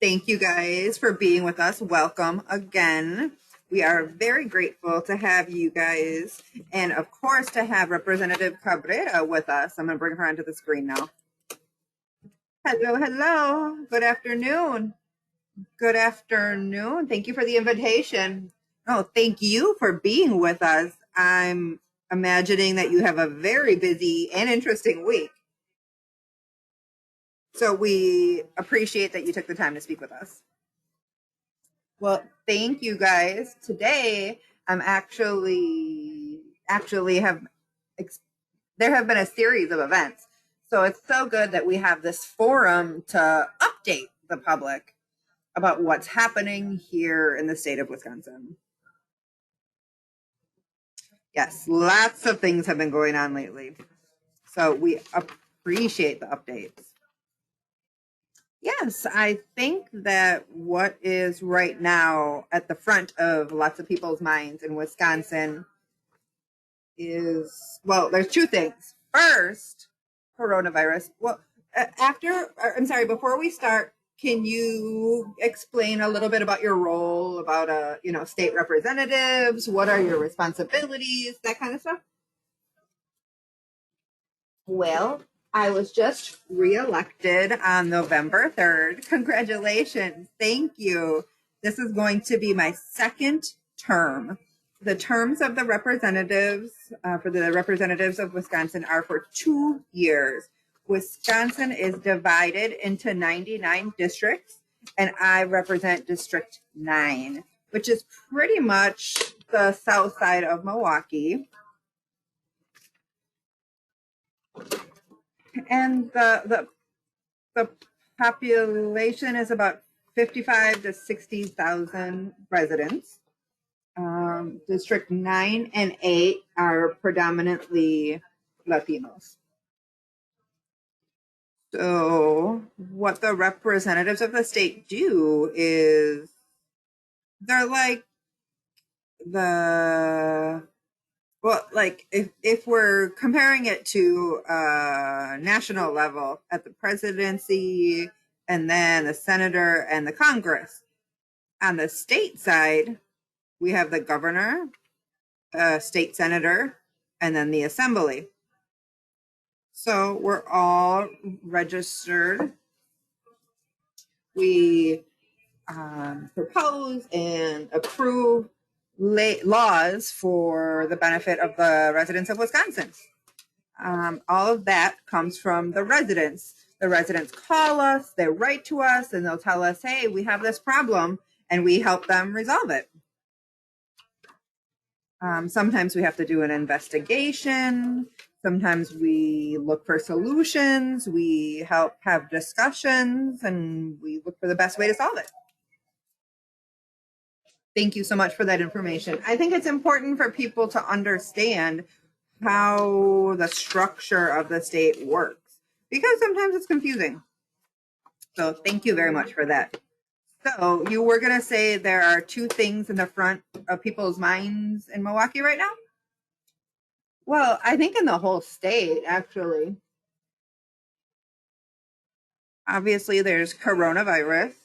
Thank you guys for being with us. Welcome again. We are very grateful to have you guys and, of course, to have Representative Cabrera with us. I'm going to bring her onto the screen now. Hello, hello. Good afternoon. Good afternoon. Thank you for the invitation. Oh, thank you for being with us. I'm imagining that you have a very busy and interesting week. So we appreciate that you took the time to speak with us. Well, thank you guys. Today, I'm actually have there have been a series of events. So it's so good that we have this forum to update the public about what's happening here in the state of Wisconsin. Yes, lots of things have been going on lately. So we appreciate the updates. Yes, I think that what is right now at the front of lots of people's minds in Wisconsin is, well, there's two things. First, coronavirus. Well, I'm sorry, before we start, can you explain a little bit about your role, about, state representatives? What are your responsibilities, that kind of stuff? Well, I was just reelected on November 3rd. Congratulations. Thank you. This is going to be my second term. The terms of the representatives, for the representatives of Wisconsin, are for 2 years. Wisconsin is divided into 99 districts, and I represent District 9, which is pretty much the south side of Milwaukee. And the population is about 55 to 60,000 residents. District 9 and 8 are predominantly Latinos. So what the representatives of the state do is they're like if we're comparing it to national level at the presidency and then the senator and the Congress, on the state side, we have the governor, state senator, and then the assembly. So we're all registered. We propose and approve laws for the benefit of the residents of Wisconsin. All of that comes from the residents. The residents call us, they write to us, and they'll tell us, hey, we have this problem, and we help them resolve it. Sometimes we have to do an investigation. Sometimes we look for solutions. We help have discussions, and we look for the best way to solve it. Thank you so much for that information. I think it's important for people to understand how the structure of the state works, because sometimes it's confusing. So thank you very much for that. So you were going to say there are two things in the front of people's minds in Milwaukee right now? Well, I think in the whole state, actually. Obviously, there's coronavirus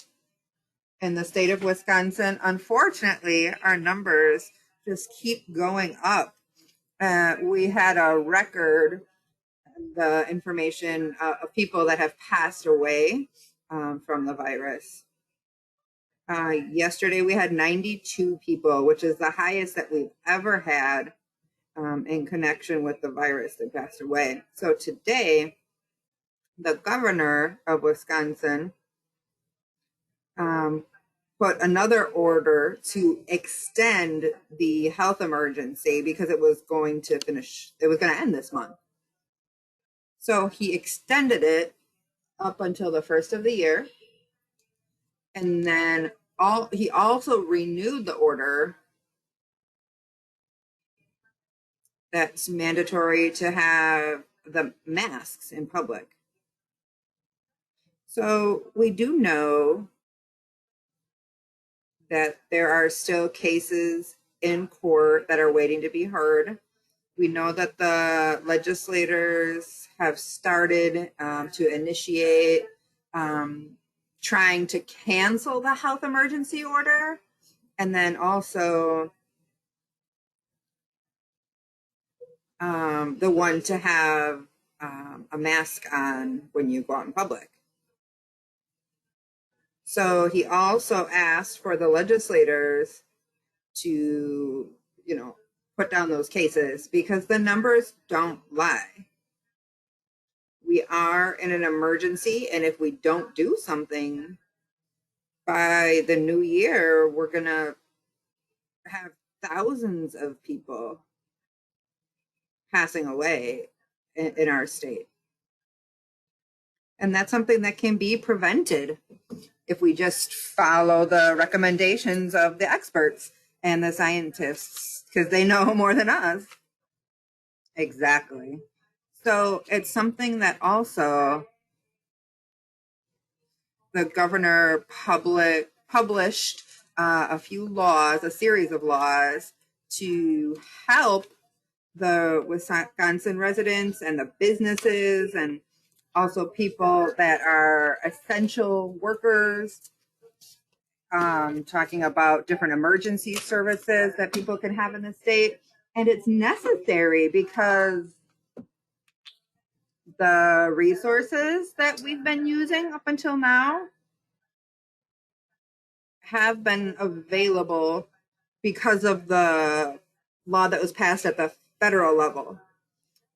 in the state of Wisconsin. Unfortunately, our numbers just keep going up. We had a record, the information of people that have passed away from the virus. Yesterday, we had 92 people, which is the highest that we've ever had in connection with the virus that passed away. So today, the governor of Wisconsin put another order to extend the health emergency because it was going to end this month. So he extended it up until the first of the year. And then he also renewed the order that's mandatory to have the masks in public. So we do know that there are still cases in court that are waiting to be heard. We know that the legislators have started to initiate trying to cancel the health emergency order, and then also the one to have a mask on when you go out in public. So he also asked for the legislators to, put down those cases because the numbers don't lie. We are in an emergency, and if we don't do something by the new year, we're going to have thousands of people passing away in our state. And that's something that can be prevented if we just follow the recommendations of the experts and the scientists, because they know more than us. Exactly. So it's something that also the governor published a series of laws to help the Wisconsin residents and the businesses, and also people that are essential workers, talking about different emergency services that people can have in the state. And it's necessary because the resources that we've been using up until now have been available because of the law that was passed at the federal level.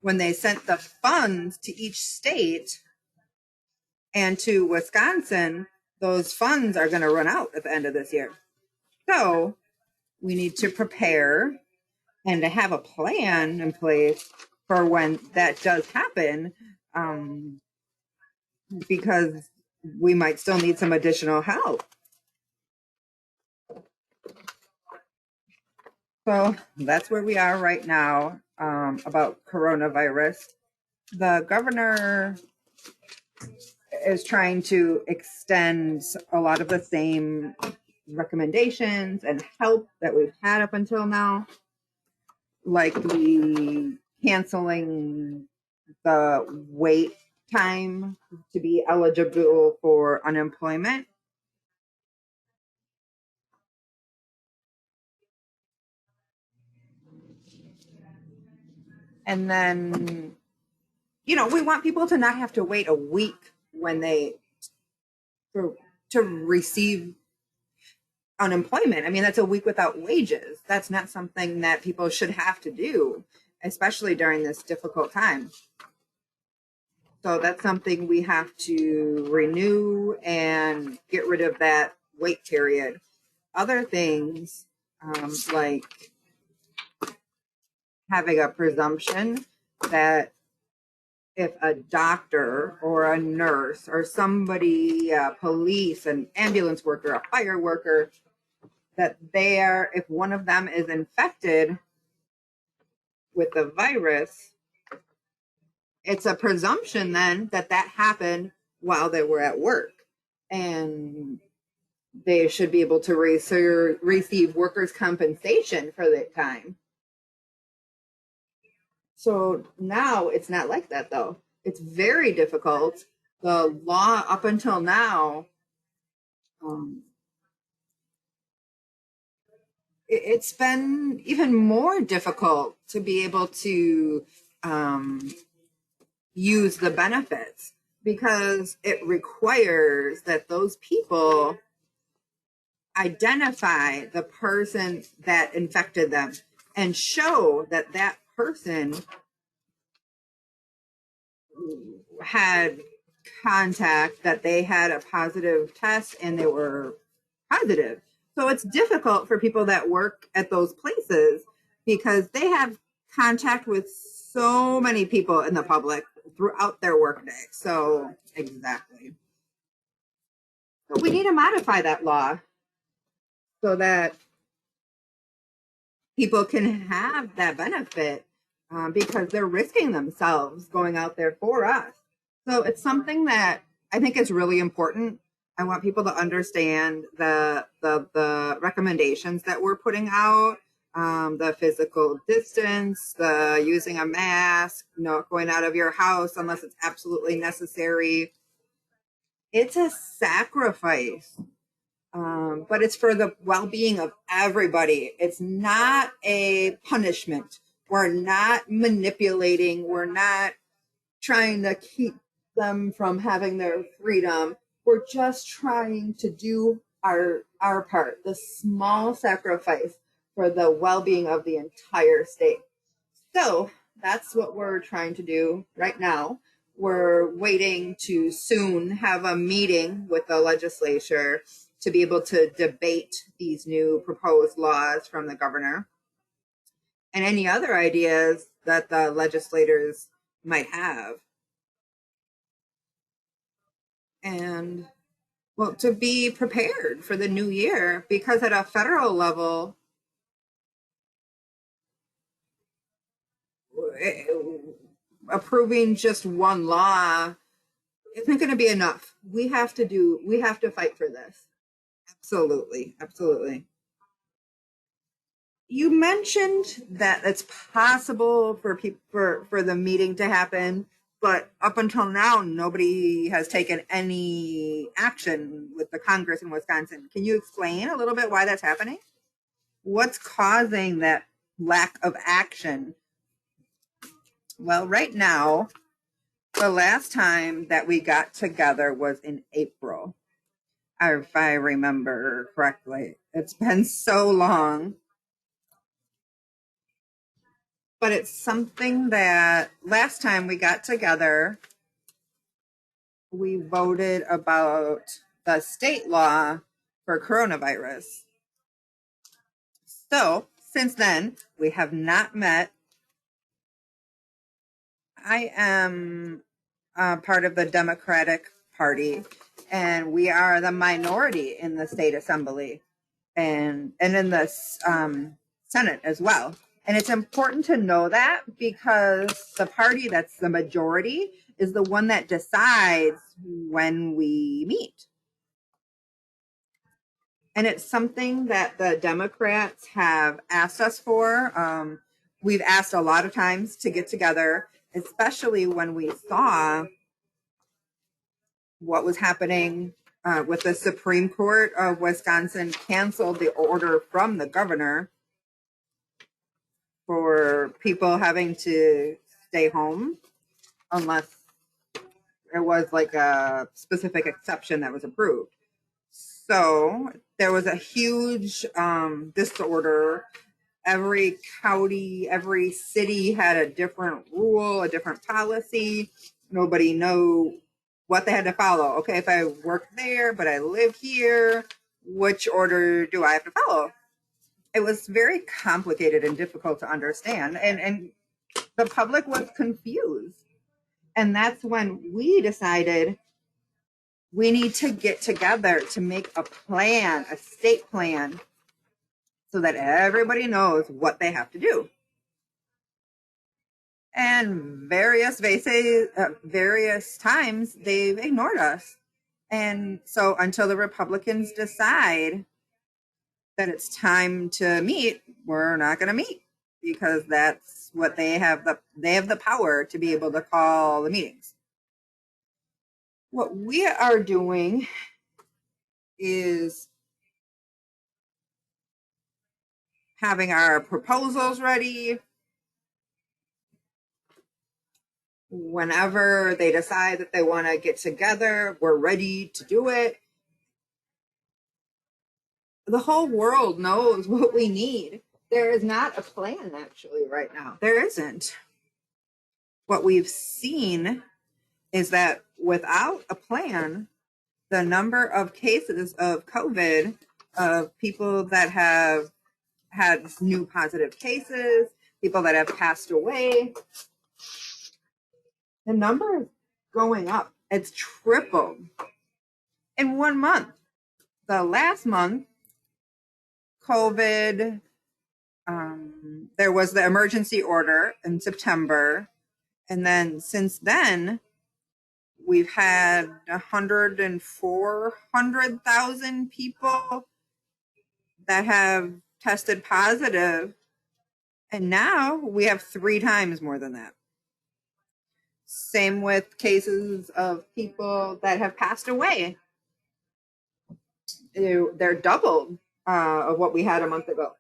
When they sent the funds to each state and to Wisconsin, those funds are going to run out at the end of this year. So we need to prepare and to have a plan in place for when that does happen, because we might still need some additional help. So that's where we are right now about coronavirus. The governor is trying to extend a lot of the same recommendations and help that we've had up until now, like the canceling the wait time to be eligible for unemployment. And then, we want people to not have to wait a week when to receive unemployment. I mean, that's a week without wages. That's not something that people should have to do, especially during this difficult time. So that's something we have to renew and get rid of that wait period. Other things, like having a presumption that if a doctor or a nurse or somebody, police, an ambulance worker, a fire worker, that if one of them is infected with the virus, it's a presumption then that happened while they were at work. And they should be able to receive workers' compensation for that time. So now it's not like that, though. It's very difficult. The law up until now, it's been even more difficult to be able to use the benefits, because it requires that those people identify the person that infected them and show that that person had contact, that they had a positive test and they were positive. So it's difficult for people that work at those places because they have contact with so many people in the public throughout their workday. So exactly. But we need to modify that law so that people can have that benefit, because they're risking themselves going out there for us. So it's something that I think is really important. I want people to understand the recommendations that we're putting out, the physical distance, the using a mask, not going out of your house unless it's absolutely necessary. It's a sacrifice, but it's for the well-being of everybody. It's not a punishment. We're not manipulating. We're not trying to keep them from having their freedom. We're just trying to do our part, the small sacrifice for the well-being of the entire state. So that's what we're trying to do right now. We're waiting to soon have a meeting with the legislature to be able to debate these new proposed laws from the governor and any other ideas that the legislators might have. And well, to be prepared for the new year, because at a federal level, approving just one law isn't going to be enough. We have to fight for this. Absolutely. Absolutely. You mentioned that it's possible for people for the meeting to happen, but up until now, nobody has taken any action with the Congress in Wisconsin. Can you explain a little bit why that's happening? What's causing that lack of action? Well, right now, the last time that we got together was in April, if I remember correctly. It's been so long, but it's something that last time we got together, we voted about the state law for coronavirus. So since then, we have not met. I am part of the Democratic Party, and we are the minority in the state assembly and in the Senate as well. And it's important to know that because the party that's the majority is the one that decides when we meet. And it's something that the Democrats have asked us for. We've asked a lot of times to get together, especially when we saw what was happening with the Supreme Court of Wisconsin canceled the order from the governor for people having to stay home unless it was like a specific exception that was approved. So there was a huge disorder. Every county, every city had a different rule, a different policy. Nobody knew what they had to follow. Okay, if I work there, but I live here, which order do I have to follow? It was very complicated and difficult to understand. And the public was confused. And that's when we decided we need to get together to make a plan, a state plan, so that everybody knows what they have to do. And various times they've ignored us. And so until the Republicans decide that it's time to meet, we're not going to meet because that's what they have the power to be able to call the meetings. What we are doing is having our proposals ready. Whenever they decide that they want to get together, we're ready to do it. The whole world knows what we need. There is not a plan actually right now. There isn't. What we've seen is that without a plan, the number of cases of COVID, of people that have had new positive cases, people that have passed away, the number is going up. It's tripled in 1 month. The last month, COVID, there was the emergency order in September. And then since then, we've had 400,000 people that have tested positive. And now we have 3 times more than that. Same with cases of people that have passed away. They're doubled of what we had a month ago.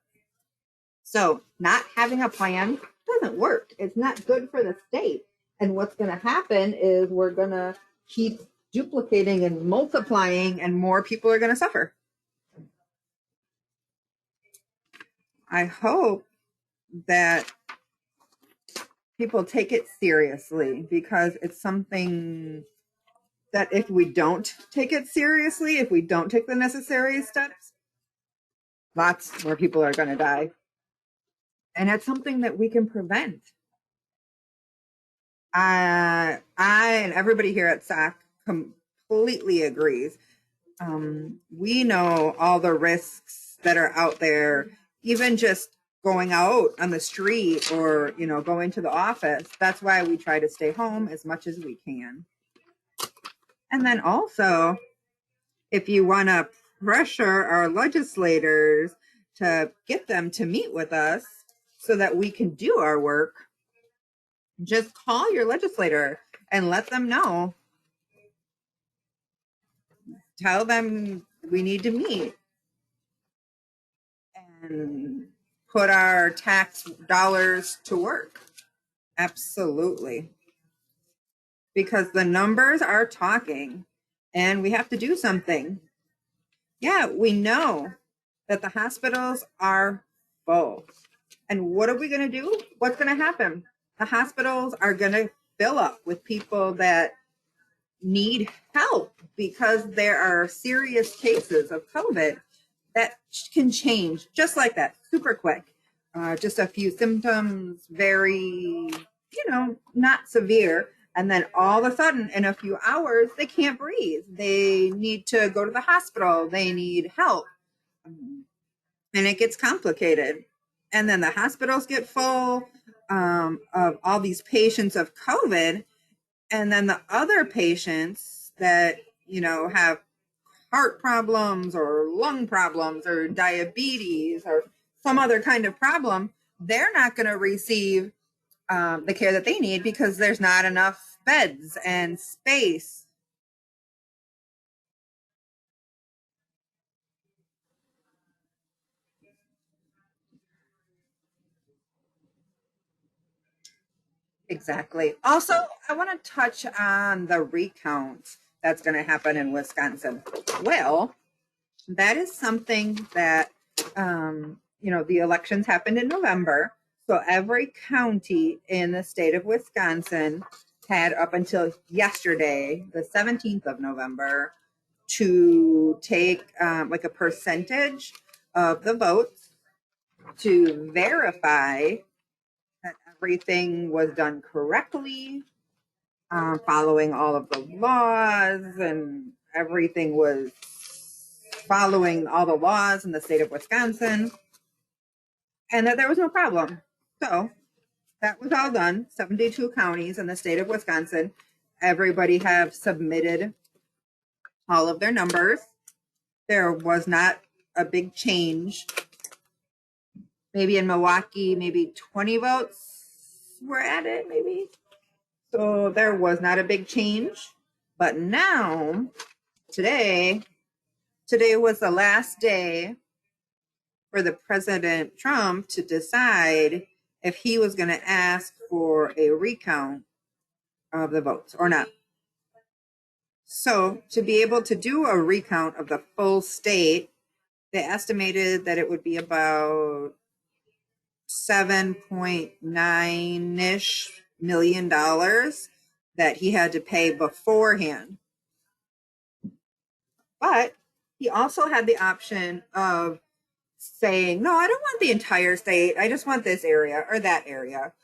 So not having a plan doesn't work. It's not good for the state. And what's going to happen is we're going to keep duplicating and multiplying, and more people are going to suffer. I hope that people take it seriously, because it's something that if we don't take it seriously, if we don't take the necessary steps, lots more people are going to die. And it's something that we can prevent. I and everybody here at SAC completely agrees. We know all the risks that are out there, even just going out on the street or, going to the office. That's why we try to stay home as much as we can. And then also, if you want to pressure our legislators to get them to meet with us so that we can do our work, just call your legislator and let them know. Tell them we need to meet and put our tax dollars to work. Absolutely. Because the numbers are talking and we have to do something. Yeah, we know that the hospitals are full. And what are we going to do? What's going to happen? The hospitals are going to fill up with people that need help because there are serious cases of COVID that can change just like that, super quick. Just a few symptoms, very, not severe. And then all of a sudden, in a few hours, they can't breathe. They need to go to the hospital. They need help. And it gets complicated. And then the hospitals get full of all these patients of COVID. And then the other patients that, have heart problems or lung problems or diabetes or some other kind of problem, they're not going to receive the care that they need because there's not enough beds and space. Exactly. Also, I want to touch on the recount that's going to happen in Wisconsin. Well, that is something that, the elections happened in November. So every county in the state of Wisconsin had up until yesterday, the 17th of November, to take like a percentage of the votes to verify that everything was done correctly, following all of the laws, and everything was following all the laws in the state of Wisconsin, and that there was no problem. So that was all done. 72 counties in the state of Wisconsin. Everybody have submitted all of their numbers. There was not a big change. Maybe in Milwaukee, maybe 20 votes were added, maybe. So there was not a big change. But now, today was the last day for the President Trump to decide if he was going to ask for a recount of the votes or not. So to be able to do a recount of the full state, they estimated that it would be about 7.9-ish million dollars that he had to pay beforehand. But he also had the option of saying, no, I don't want the entire state. I just want this area or that area.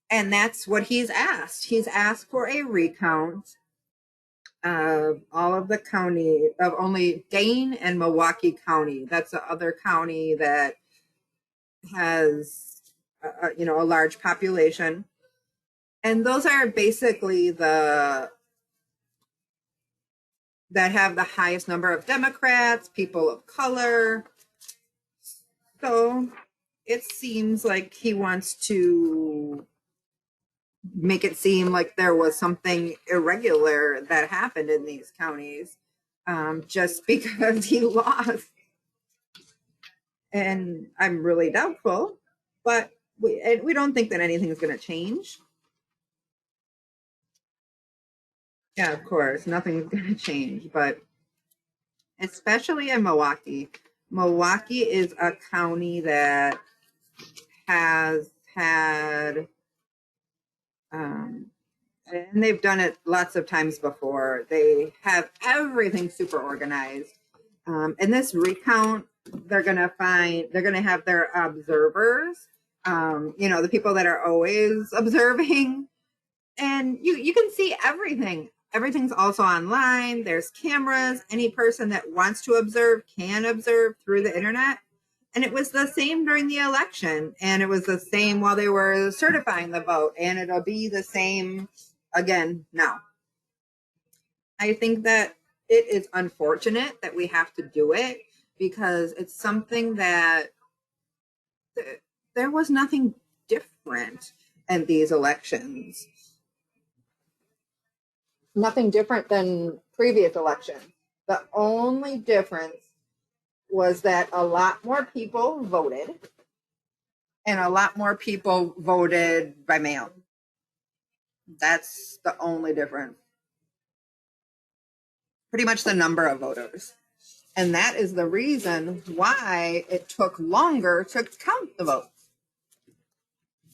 And that's what he's asked. He's asked for a recount of all of the county, of only Dane and Milwaukee County. That's the other county that has, a large population. And those are basically that have the highest number of Democrats, people of color. So it seems like he wants to make it seem like there was something irregular that happened in these counties just because he lost. And I'm really doubtful, but we don't think that anything is going to change. Yeah, of course, nothing's going to change, but especially in Milwaukee. Milwaukee is a county that has had, um, and they've done it lots of times before. They have everything super organized. In this recount, they're going to have their observers, the people that are always observing, and you can see everything. Everything's also online. There's cameras. Any person that wants to observe can observe through the internet. And it was the same during the election, and it was the same while they were certifying the vote, and it'll be the same again now. I think that it is unfortunate that we have to do it because it's something that there was nothing different in these elections. Nothing different than previous elections. The only difference was that a lot more people voted and a lot more people voted by mail. That's the only difference. Pretty much the number of voters. And that is the reason why it took longer to count the votes,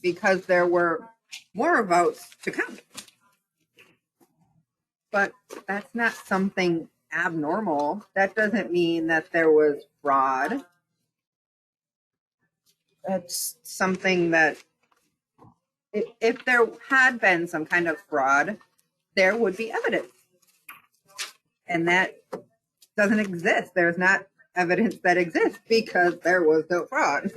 because there were more votes to count. But that's not something abnormal. That doesn't mean that there was fraud. That's something that if there had been some kind of fraud, there would be evidence. And that doesn't exist. There's not evidence that exists because there was no fraud.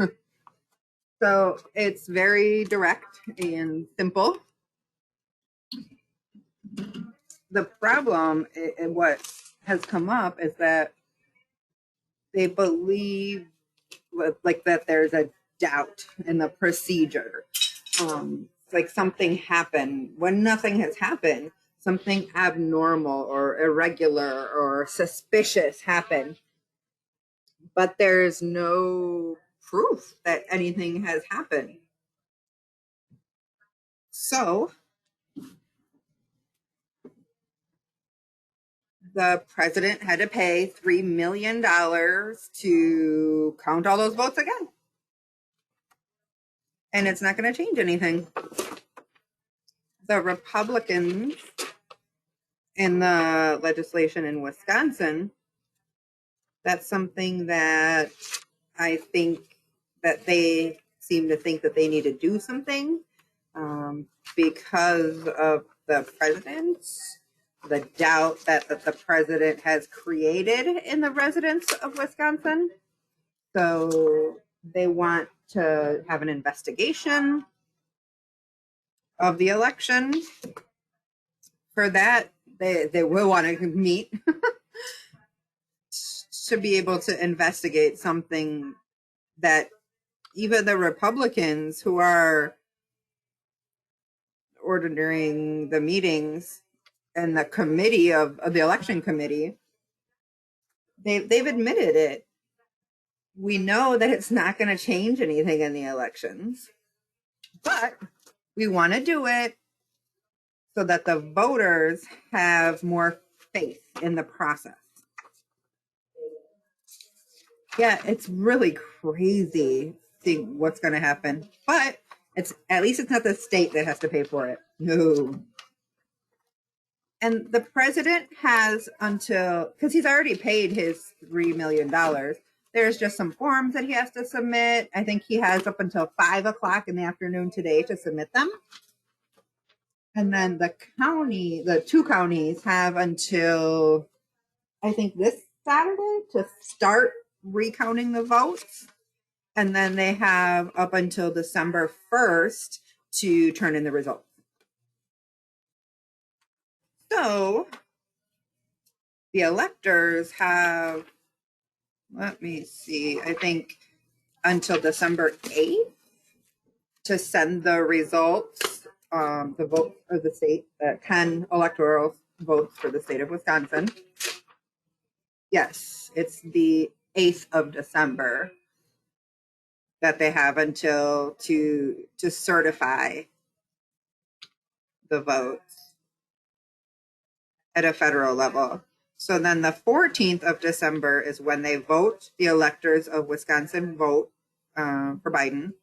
So it's very direct and simple. The problem and what has come up is that they believe like that there's a doubt in the procedure. Like something happened when nothing has happened. Something abnormal or irregular or suspicious happened, but there's no proof that anything has happened. So the president had to pay $3 million to count all those votes again. And it's not going to change anything. The Republicans in the legislation in Wisconsin, that's something that I think that they seem to think that they need to do something because of the president's, the doubt that the president has created in the residents of Wisconsin. So they want to have an investigation of the election. For that, they will want to meet to be able to investigate something that even the Republicans who are ordering the meetings and the committee of the election committee, they've admitted it. We know that it's not going to change anything in the elections, but we want to do it so that the voters have more faith in the process. Yeah, it's really crazy seeing what's going to happen, but at least it's not the state that has to pay for it. No. And the president has until, because he's already paid his $3 million. There's just some forms that he has to submit. I think he has up until 5 o'clock in the afternoon today to submit them. And then the two counties have until, I think, this Saturday to start recounting the votes. And then they have up until December 1st to turn in the results. So the electors have, let me see, I think until December 8th to send the results the vote for the state, 10 electoral votes for the state of Wisconsin. Yes, it's the 8th of December that they have until to certify the votes at a federal level. So then the 14th of December is when they vote, the electors of Wisconsin vote for Biden.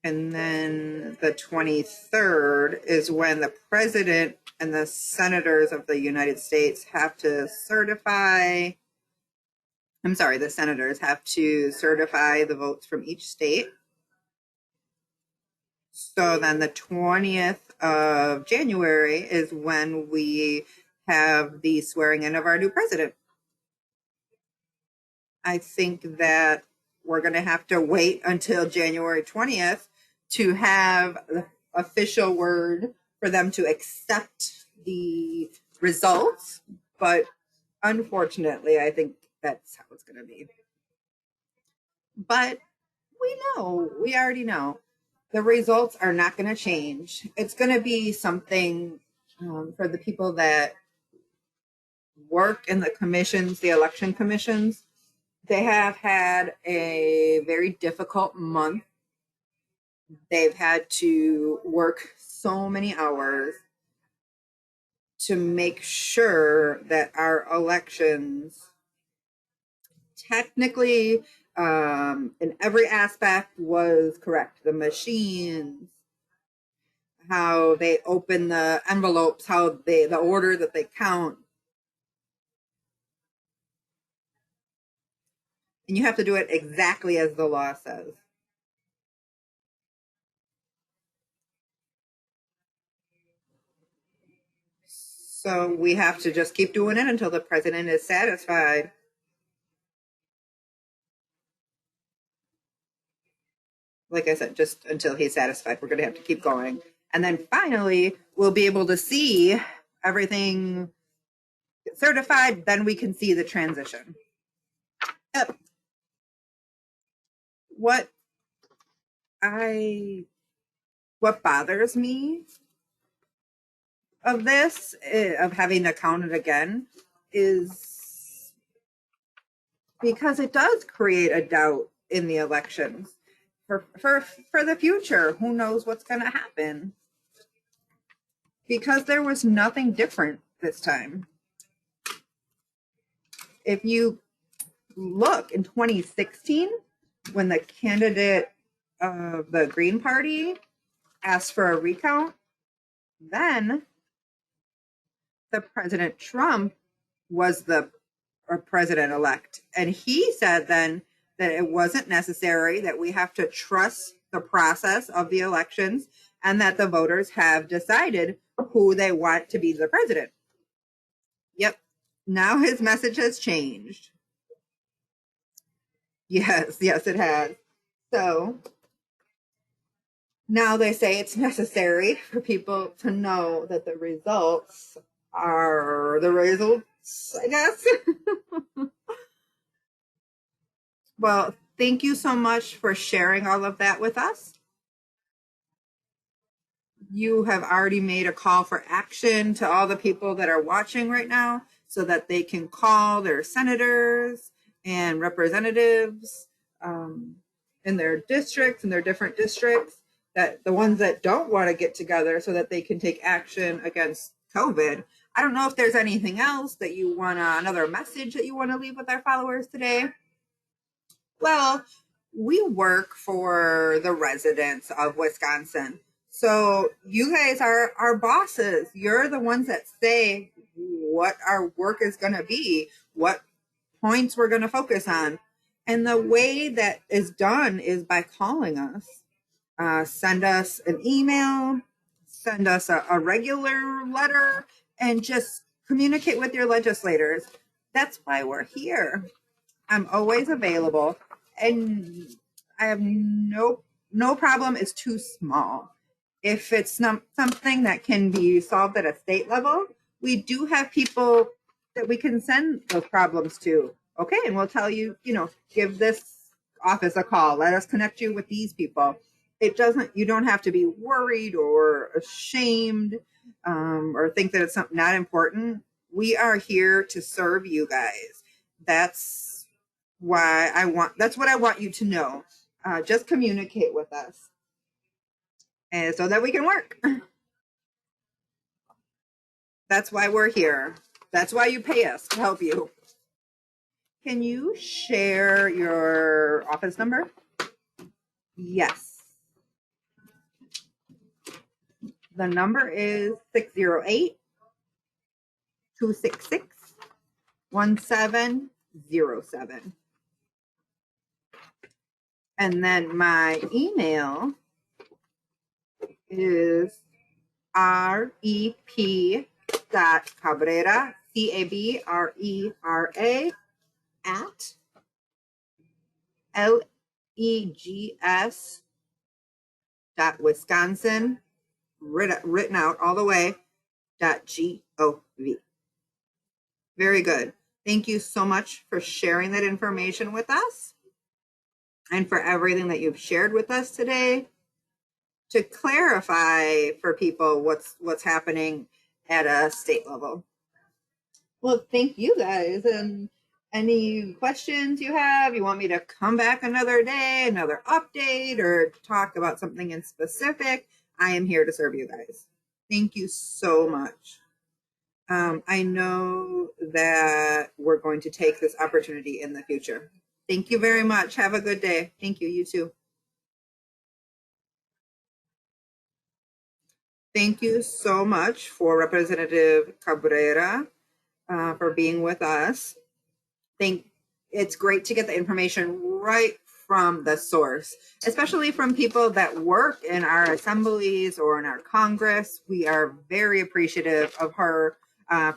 And then the 23rd is when the president and the senators of the United States have to certify. I'm sorry, the senators have to certify the votes from each state. So then the 20th of January is when we have the swearing in of our new president. I think that we're going to have to wait until January 20th to have the official word for them to accept the results. But unfortunately, I think that's how it's going to be. But we already know the results are not going to change. It's going to be something for the people that work in the commissions, the election commissions. They have had a very difficult month. They've had to work so many hours to make sure that our elections technically in every aspect was correct. The machines, how they open the envelopes, how the order that they count. And you have to do it exactly as the law says. So we have to just keep doing it until the president is satisfied. Like I said, just until he's satisfied, we're going to have to keep going. And then finally, we'll be able to see everything certified. Then we can see the transition. Yep. What bothers me of this, of having to count it again, is because it does create a doubt in the elections for the future. Who knows what's going to happen? Because there was nothing different this time. If you look in 2016, when the candidate of the Green Party asked for a recount, then the President Trump was the president-elect. And he said then that it wasn't necessary, that we have to trust the process of the elections, and that the voters have decided who they want to be the president. Yep. Now his message has changed. Yes, it has. So now they say it's necessary for people to know that the results are the results, I guess. Well, thank you so much for sharing all of that with us. You have already made a call for action to all the people that are watching right now so that they can call their senators and representatives in their districts, in their different districts, that the ones that don't want to get together so that they can take action against COVID. I don't know if there's anything else that you want another message that you want to leave with our followers today. Well, we work for the residents of Wisconsin. So you guys are our bosses. You're the ones that say what our work is going to be, what points we're going to focus on. And the way that is done is by calling us. Send us an email, send us a regular letter, and just communicate with your legislators. That's why we're here. I'm always available, and I have no problem. It's too small. If it's something that can be solved at a state level, we do have people that we can send those problems to. Okay, and we'll tell you, give this office a call. Let us connect you with these people. you don't have to be worried or ashamed, or think that it's not important. We are here to serve you guys. That's that's what I want you to know. Just communicate with us, and so that we can work. That's why we're here. That's why you pay us to help you. Can you share your office number? Yes. The number is 608 266 1707. And then my email is rep.cabrera, CABRERA, at legs.wisconsin, written out all the way, .gov. Very good. Thank you so much for sharing that information with us and for everything that you've shared with us today to clarify for people what's happening at a state level. Well, thank you guys. And any questions you have, you want me to come back another day, another update, or talk about something in specific, I am here to serve you guys. Thank you so much. I know that we're going to take this opportunity in the future. Thank you very much. Have a good day. Thank you. You too. Thank you so much for Representative Cabrera for being with us. It's great to get the information right from the source, especially from people that work in our assemblies or in our Congress. We are very appreciative of her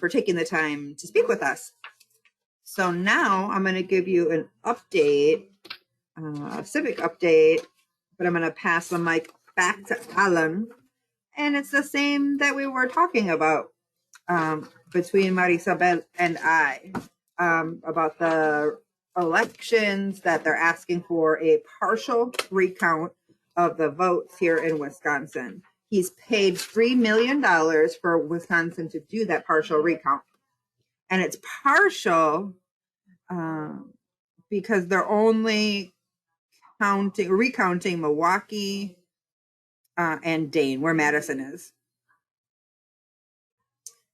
for taking the time to speak with us. So now I'm going to give you an update, a civic update, but I'm going to pass the mic back to Alan. And it's the same that we were talking about between Marisabel and I about the elections, that they're asking for a partial recount of the votes here in Wisconsin. He's paid $3 million for Wisconsin to do that partial recount. And it's partial because they're only recounting Milwaukee and Dane, where Madison is.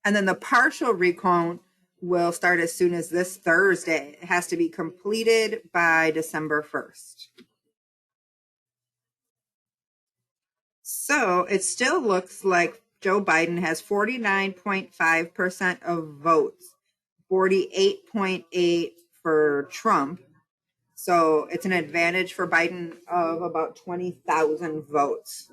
And then the partial recount will start as soon as this Thursday. It has to be completed by December 1st. So it still looks like Joe Biden has 49.5% of votes, 48.8% for Trump. So it's an advantage for Biden of about 20,000 votes.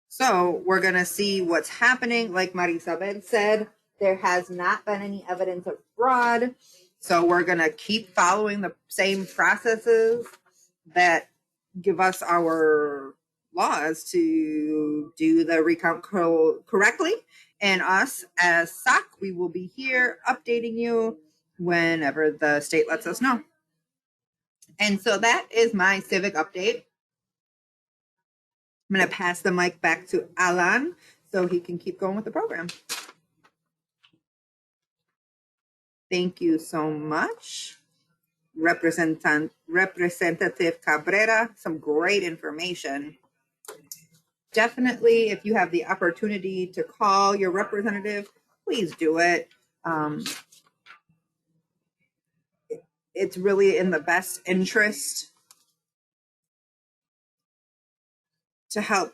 So we're going to see what's happening. Like Marisabel said, there has not been any evidence of fraud. So we're going to keep following the same processes that give us our laws to do the recount correctly. And us as SOC, we will be here updating you whenever the state lets us know. And so that is my civic update. I'm going to pass the mic back to Alan so he can keep going with the program. Thank you so much, Representative Cabrera. Some great information. Definitely, if you have the opportunity to call your representative, please do it. It's really in the best interest to help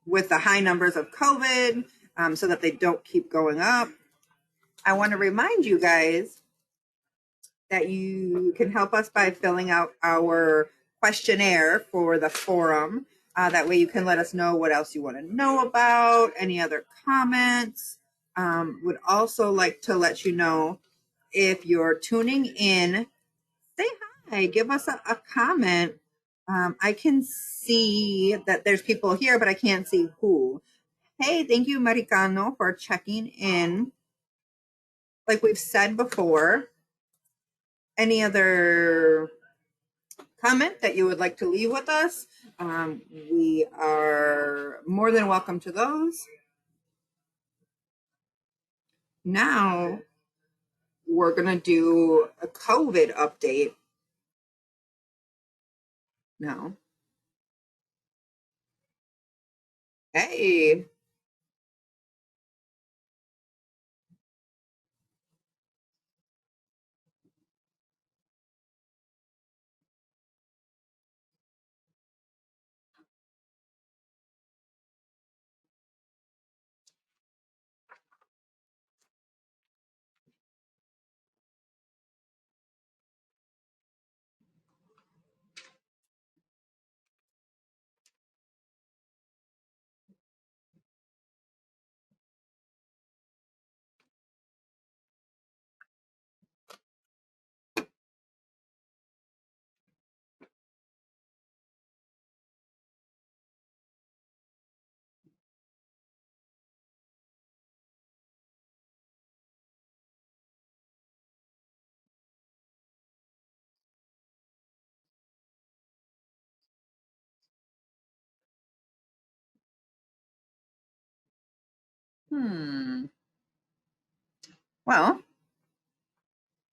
with the high numbers of COVID so that they don't keep going up. I want to remind you guys that you can help us by filling out our questionnaire for the forum. That way you can let us know what else you want to know about, any other comments. Would also like to let you know, if you're tuning in, say hi, give us a comment. I can see that there's people here, but I can't see who. Hey, thank you, Maricano, for checking in. Like we've said before, any other comment that you would like to leave with us, we are more than welcome to those. Now we're going to do a COVID update. Now, hey, well,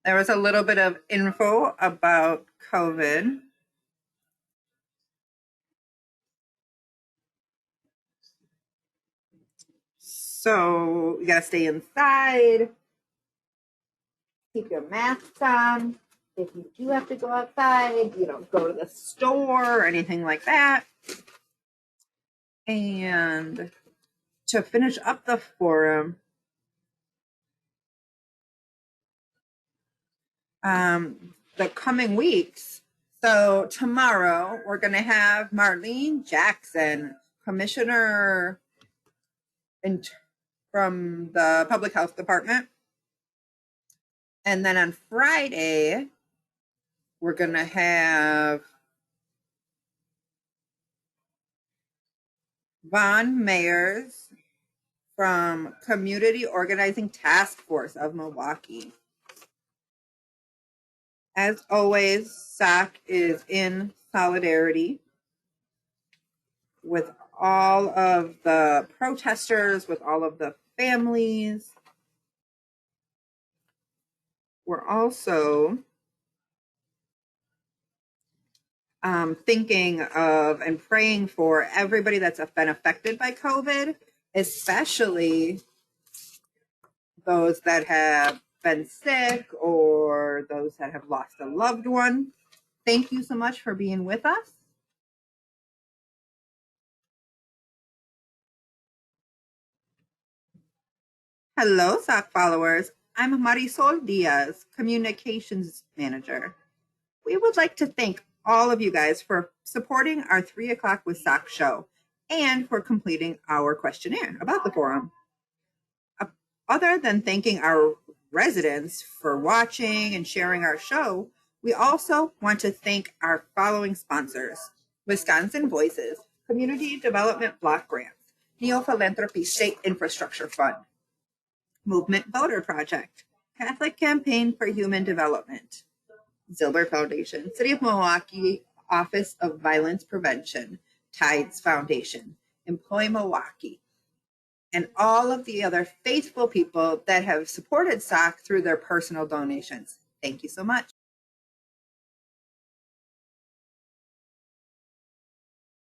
there was a little bit of info about COVID. So you got to stay inside, keep your masks on. If you do have to go outside, you don't go to the store or anything like that. And to finish up the forum, the coming weeks. So tomorrow we're going to have Marlene Jackson, commissioner from the Public Health Department. And then on Friday, we're going to have Von Mayers from Community Organizing Task Force of Milwaukee. As always, SOC is in solidarity with all of the protesters, with all of the families. We're also thinking of and praying for everybody that's been affected by COVID, especially those that have been sick or those that have lost a loved one. Thank you so much for being with us. Hello, SOC followers. I'm Marisol Diaz, Communications Manager. We would like to thank all of you guys for supporting our 3 o'clock with SOC show and for completing our questionnaire about the forum. Other than thanking our residents for watching and sharing our show, we also want to thank our following sponsors: Wisconsin Voices, Community Development Block Grants, Neo-Philanthropy State Infrastructure Fund, Movement Voter Project, Catholic Campaign for Human Development, Zilber Foundation, City of Milwaukee Office of Violence Prevention, Tides Foundation, Employ Milwaukee, and all of the other faithful people that have supported SOC through their personal donations. Thank you so much.